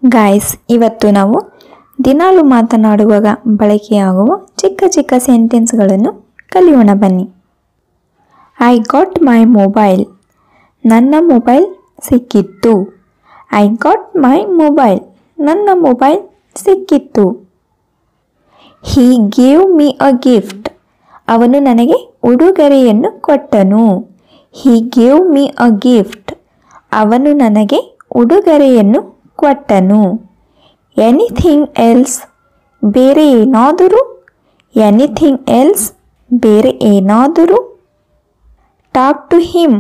Guys, ಇವತ್ತು ನಾವು ದಿನಾಲು ಮಾತನಾಡುವಾಗ ಬಳಕೆಯಾಗುವ ಚಿಕ್ಕ ಚಿಕ್ಕ ಸೆಂಟೆನ್ಸ್ಗಳನ್ನು ಕಲಿಯೋಣ ಬನ್ನಿ. I got my mobile. ನನ್ನ ಮೊಬೈಲ್ ಸಿಕ್ಕಿತ್ತು. I got my mobile. ನನ್ನ ಮೊಬೈಲ್ ಸಿಕ್ಕಿತ್ತು. He gave me a gift. ಅವನು ನನಗೆ ಉಡುಗೊರೆಯನ್ನು ಕೊಟ್ಟನು. He gave me a gift. ಅವನು ನನಗೆ ಉಡುಗೊರೆಯನ್ನು ಕೊಟ್ಟನು. Anything else. ಬೇರೆ ಏನಾದರೂ. Anything else. ಬೇರೆ ಏನಾದರೂ. Talk to him.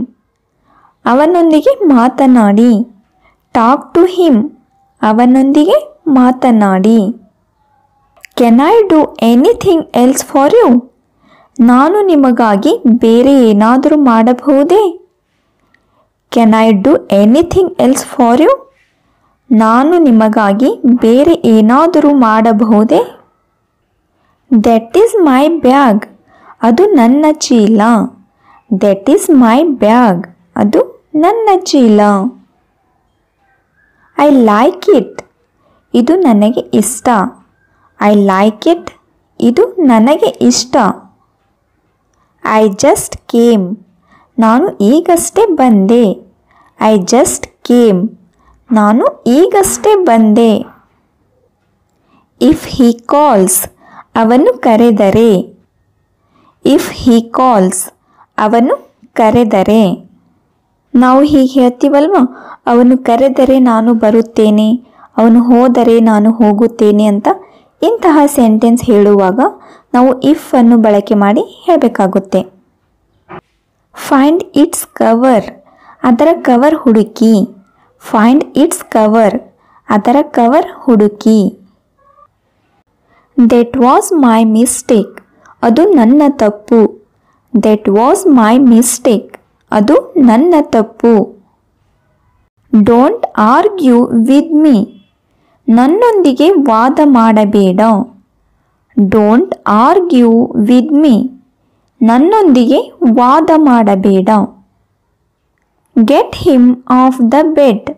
ಅವನೊಂದಿಗೆ ಮಾತನಾಡಿ. Talk to him. ಅವನೊಂದಿಗೆ ಮಾತನಾಡಿ. Can I do anything else for you. ನಾನು ನಿಮಗಾಗಿ ಬೇರೆ ಏನಾದರೂ ಮಾಡಬಹುದೇ. Can I do anything else for you. ನಾನು ನಿಮಗಾಗಿ ಬೇರೆ ಏನಾದರೂ ಮಾಡಬಹುದೇ. That is my bag. ಅದು ನನ್ನ ಚೀಲ. That is my bag. ಅದು ನನ್ನ ಚೀಲ. I like it. ಇದು ನನಗೆ ಇಷ್ಟ. I like it. ಇದು ನನಗೆ ಇಷ್ಟ. I just came. ನಾನು ಈಗಷ್ಟೇ ಬಂದೆ. I just came. ನಾನು ಈಗಷ್ಟೇ ಬಂದೆ. If he calls. ಅವನು ಕರೆದರೆ. If he calls. ಅವನು ಕರೆದರೆ. ನಾವು ಹೀಗೆ ಹೇಳ್ತೀವಲ್ವ, ಅವನು ಕರೆದರೆ ನಾನು ಬರುತ್ತೇನೆ, ಅವನು ಹೋದರೆ ನಾನು ಹೋಗುತ್ತೇನೆ ಅಂತ. ಇಂತಹ ಸೆಂಟೆನ್ಸ್ ಹೇಳುವಾಗ ನಾವು ಇಫ್ ಅನ್ನು ಬಳಕೆ ಮಾಡಿ ಹೇಳಬೇಕಾಗುತ್ತೆ. Find its cover. ಅದರ ಕವರ್ ಹುಡುಕಿ. Find its cover. ಅದರ ಕವರ್ ಹುಡುಕಿ. That was my mistake. ಅದು ನನ್ನ ತಪ್ಪು. That was my mistake. ಅದು ನನ್ನ ತಪ್ಪು. Don't argue with me. ನನ್ನೊಂದಿಗೆ ವಾದ ಮಾಡಬೇಡ. Don't argue with me. ನನ್ನೊಂದಿಗೆ ವಾದ ಮಾಡಬೇಡ. Get him off the bed.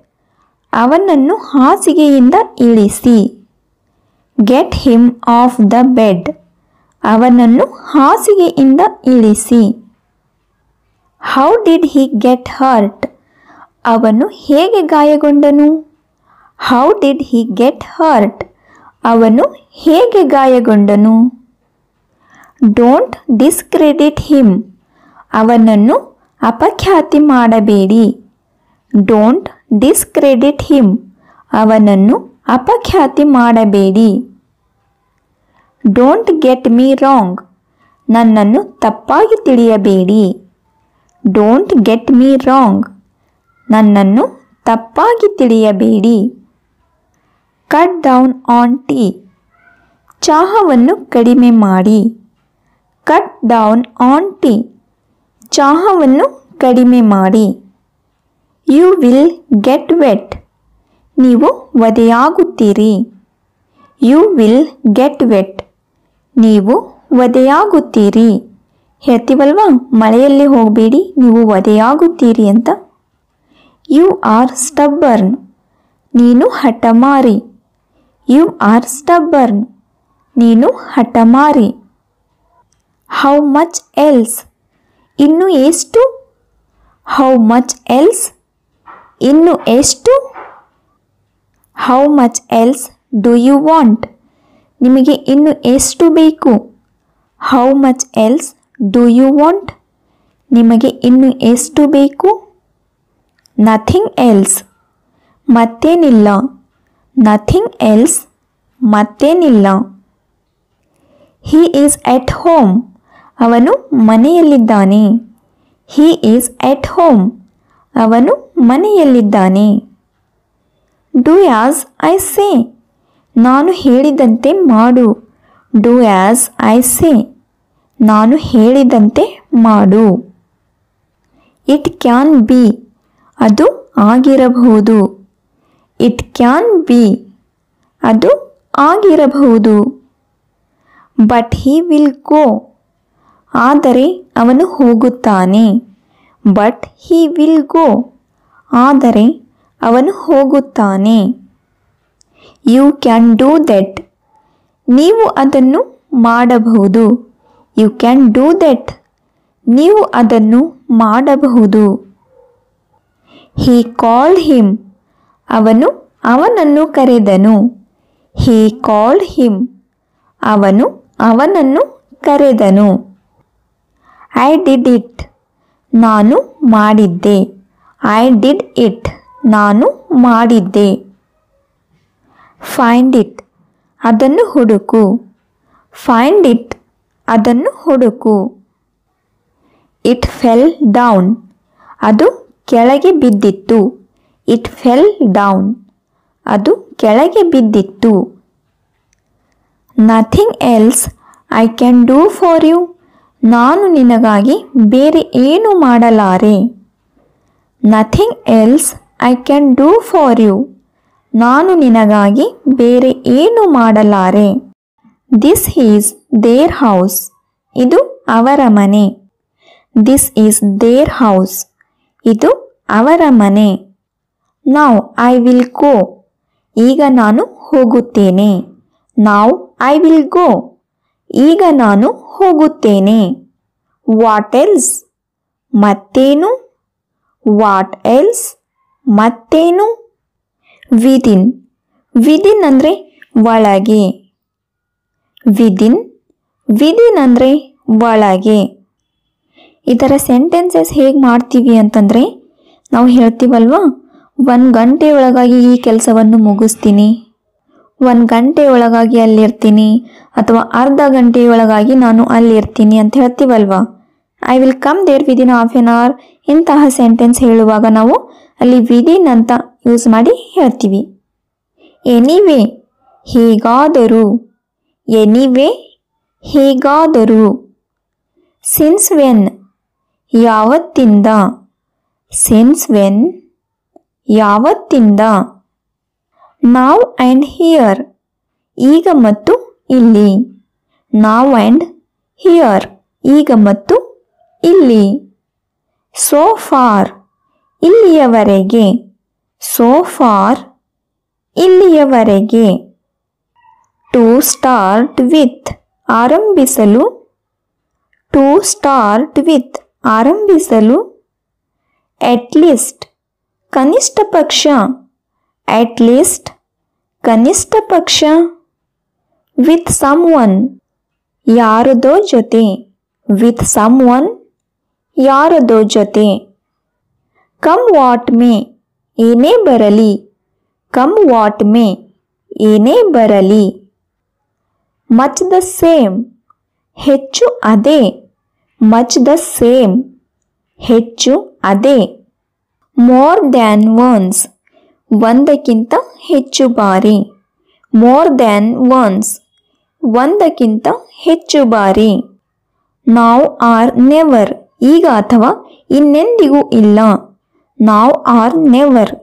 ಅವನನ್ನು ಹಾಸಿಗೆಯಿಂದ ಇಳಿಸಿ. Get him off the bed. ಅವನನ್ನು ಹಾಸಿಗೆಯಿಂದ ಇಳಿಸಿ. How did he get hurt. ಅವನು ಹೇಗೆ ಗಾಯಗೊಂಡನು. How did he get hurt. ಅವನು ಹೇಗೆ ಗಾಯಗೊಂಡನು. Don't discredit him. ಅವನನ್ನು ಅಪಖ್ಯಾತಿ ಮಾಡಬೇಡಿ. Don't discredit him. ಅವನನ್ನು ಅಪಖ್ಯಾತಿ ಮಾಡಬೇಡಿ. Don't get me wrong. ನನ್ನನ್ನು ತಪ್ಪಾಗಿ ತಿಳಿಯಬೇಡಿ. Don't get me wrong. ನನ್ನನ್ನು ತಪ್ಪಾಗಿ ತಿಳಿಯಬೇಡಿ. Cut down on tea. ಚಹಾವನ್ನು ಕಡಿಮೆ ಮಾಡಿ. Cut down on tea. ಚಹಾವನ್ನು ಕಡಿಮೆ ಮಾಡಿ. You will get wet. ನೀವು ಒದೆಯಾಗುತ್ತೀರಿ. You will get wet. ನೀವು ಒದೆಯಾಗುತ್ತೀರಿ. ಹೇಳ್ತೀವಲ್ವಾ, ಮಳೆಯಲ್ಲಿ ಹೋಗಬೇಡಿ, ನೀವು ಒದೆಯಾಗುತ್ತೀರಿ ಅಂತ. You are stubborn. ನೀನು ಹಠಮಾರಿ. You are stubborn. ನೀನು ಹಠಮಾರಿ. How much else. ಇನ್ನು ಎಷ್ಟು. How much else. ಇನ್ನು ಎಷ್ಟು. How much else do you want. ನಿಮಗೆ ಇನ್ನು ಎಷ್ಟು ಬೇಕು. How much else do you want. ನಿಮಗೆ ಇನ್ನು ಎಷ್ಟು ಬೇಕು. Nothing else. ಮತ್ತೇನಿಲ್ಲ. Nothing else. ಮತ್ತೇನಿಲ್ಲ. He is at home. ಅವನು ಮನೆಯಲ್ಲಿದ್ದಾನೆ. He is at home. ಅವನು ಮನೆಯಲ್ಲಿದ್ದಾನೆ. Do as I say. ನಾನು ಹೇಳಿದಂತೆ ಮಾಡು. Do as I say. ನಾನು ಹೇಳಿದಂತೆ ಮಾಡು. It can be. ಅದು ಆಗಿರಬಹುದು. It can be. ಅದು ಆಗಿರಬಹುದು. But he will go. ಆದರೆ ಅವನು ಹೋಗುತ್ತಾನೆ. But he will go. ಆದರೆ ಅವನು ಹೋಗುತ್ತಾನೆ. You can do that. ನೀವು ಅದನ್ನು ಮಾಡಬಹುದು. You can do that. ನೀವು ಅದನ್ನು ಮಾಡಬಹುದು. He called him. ಅವನು ಅವನನ್ನು ಕರೆದನು. He called him. ಅವನು ಅವನನ್ನು ಕರೆದನು. I did it. ನಾನು ಮಾಡಿದ್ದೆ. I did it. ನಾನು ಮಾಡಿದ್ದೆ. Find it. ಅದನ್ನು ಹುಡುಕು. Find it. ಅದನ್ನು ಹುಡುಕು. It fell down. ಅದು ಕೆಳಗೆ ಬಿದ್ದಿತ್ತು. It fell down. ಅದು ಕೆಳಗೆ ಬಿದ್ದಿತ್ತು. Nothing else I can do for you. ನಾನು ನಿನಗಾಗಿ ಬೇರೆ ಏನು ಮಾಡಲಾರೆ. Nothing else I can do for you. ನಾನು ನಿನಗಾಗಿ ಬೇರೆ ಏನು ಮಾಡಲಾರೆ. This is their house. ಇದು ಅವರ ಮನೆ. This is their house. ಇದು ಅವರ ಮನೆ. Now I will go. ಈಗ ನಾನು ಹೋಗುತ್ತೇನೆ. Now I will go. ಈಗ ನಾನು ಹೋಗುತ್ತೇನೆ. What else. ಮತ್ತೇನು. What else. ಮತ್ತೇನು. ವಿದಿನ್. ವಿದಿನ್ ಅಂದರೆ ಒಳಗೆ. ವಿದಿನ್. ವಿದಿನ್ ಅಂದರೆ ಒಳಗೆ. ಇದರ ಸೆಂಟೆನ್ಸಸ್ ಹೇಗೆ ಮಾಡ್ತೀವಿ ಅಂತಂದರೆ, ನಾವು ಹೇಳ್ತೀವಲ್ವ, 1 ಗಂಟೆ ಒಳಗಾಗಿ ಈ ಕೆಲಸವನ್ನು ಮುಗಿಸ್ತೀನಿ, 1 ಗಂಟೆ ಒಳಗಾಗಿ ಅಲ್ಲಿರ್ತೀನಿ, ಅಥವಾ ಅರ್ಧ ಗಂಟೆಯೊಳಗಾಗಿ ನಾನು ಅಲ್ಲಿರ್ತೀನಿ ಅಂತ ಹೇಳ್ತೀವಲ್ವ. I will come there within half an hour. ಇಂತಹ ಸೆಂಟೆನ್ಸ್ ಹೇಳುವಾಗ ನಾವು ಅಲ್ಲಿ ವಿದಿನ್ ಅಂತ ಯೂಸ್ ಮಾಡಿ ಹೇಳ್ತೀವಿ. ಎನಿವೇ. ಹೇಗಾದರೂ. ಎನಿವೇ. ಹೇಗಾದರೂ. Since when. ಯಾವತ್ತಿಂದ. Since when. ಯಾವತ್ತಿಂದ. Now and here. ಈಗ ಮತ್ತು ಇಲ್ಲಿ. Now and here. ಈಗ ಮತ್ತು ಇಲ್ಲಿ. So far. ಇಲ್ಲಿಯವರೆಗೆ. So far. ಇಲ್ಲಿಯವರೆಗೆ. To start with. ಆರಂಭಿಸಲು. To start with. ಆರಂಭಿಸಲು. At least. ಕನಿಷ್ಠ ಪಕ್ಷ. At least. ಕನಿಷ್ಠ ಪಕ್ಷ. With someone. ಯಾರದೋ ಜೊತೆ. With someone. ಯಾರದೋ ಜೊತೆ. Come what may. ಏನೇ ಬರಲಿ. Come what may. ಏನೇ ಬರಲಿ. Much the same. ಹೆಚ್ಚು ಅದೇ. Much the same. ಹೆಚ್ಚು ಅದೇ. More than once. ಒಂದಕ್ಕಿಂತ ಹೆಚ್ಚು ಬಾರಿ. More than once. ಒಂದಕ್ಕಿಂತ ಹೆಚ್ಚು ಬಾರಿ. ನಾವ್ ಆರ್ ನೆವರ್. ಈಗ ಅಥವಾ ಇನ್ನೆಂದಿಗೂ ಇಲ್ಲ. ನಾವ್ ಆರ್ ನೆವರ್.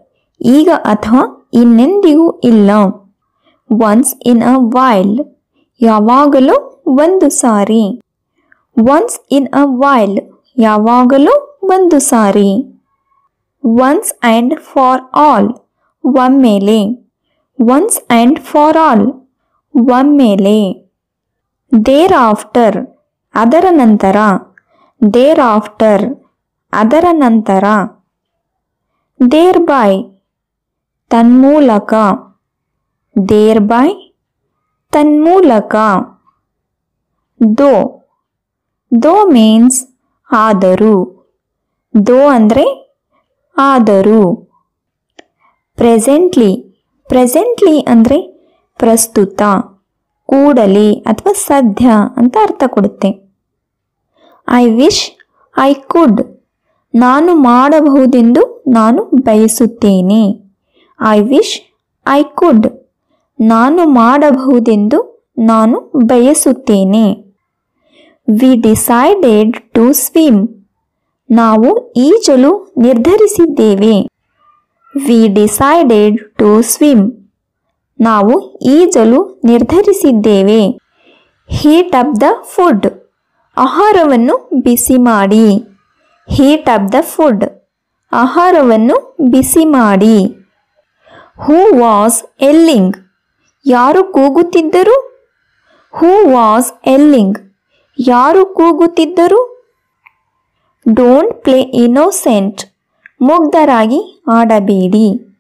ಈಗ ಅಥವಾ ಇನ್ನೆಂದಿಗೂ ಇಲ್ಲ. Once in a while. ಯಾವಾಗಲೂ ಒಂದು ಸಾರಿ. Once in a while. ಯಾವಾಗಲೂ ಒಂದು ಸಾರಿ. Once and for all. ಒಮ್ಮೆಲೆ. Once and for all. ಒಮ್ಮೆಲೆ. Thereafter. ಅದರ ನಂತರ. Thereafter. ಅದರ ನಂತರ. Thereby. ತನ್ಮೂಲಕ. Thereby. ತನ್ಮೂಲಕ. ದೋ. ದೋ ಮೀನ್ಸ್ ಆದರೂ. ದೋ ಅಂದರೆ ಆದರೂ. ಪ್ರೆಸೆಂಟ್ಲಿ. ಪ್ರೆಸೆಂಟ್ಲಿ ಅಂದರೆ ಪ್ರಸ್ತುತ, ಕೂಡಲೇ ಅಥವಾ ಸದ್ಯ ಅಂತ ಅರ್ಥ ಕೊಡುತ್ತೆ. I wish I could. ನಾನು ಮಾಡಬಹುದೆಂದು ನಾನು ಬಯಸುತ್ತೇನೆ. I wish I could. ನಾನು ಮಾಡಬಹುದೆಂದು ನಾನು ಬಯಸುತ್ತೇನೆ. We decided to swim. ನಾವು ಈಜಲು ನಿರ್ಧರಿಸಿದ್ದೇವೆ. We decided to swim. ನಾವು ಈಜಲು ನಿರ್ಧರಿಸಿದ್ದೇವೆ. Heat up the food. ಆಹಾರವನ್ನು ಬಿಸಿ ಮಾಡಿ. Heat up the food. ಆಹಾರವನ್ನು ಬಿಸಿ ಮಾಡಿ. Who was yelling. ಯಾರು ಕೂಗುತ್ತಿದ್ದರು? Who was yelling? ಯಾರು ಕೂಗುತ್ತಿದ್ದರು? Don't play innocent. ಮುಗ್ಧರಾಗಿ ಆಡಬೇಡಿ.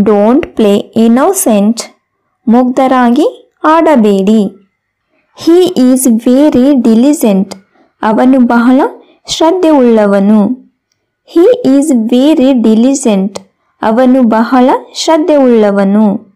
Don't play innocent. ಮುಗ್ಧರಾಗಿ ಆಡಬೇಡಿ. He is very ಡಿಲಿಜೆಂಟ್. ಅವನು ಬಹಳ ಶ್ರದ್ಧೆಯುಳ್ಳವನು. He is very ಡಿಲಿಜೆಂಟ್. ಅವನು ಬಹಳ ಶ್ರದ್ಧೆಯುಳ್ಳವನು.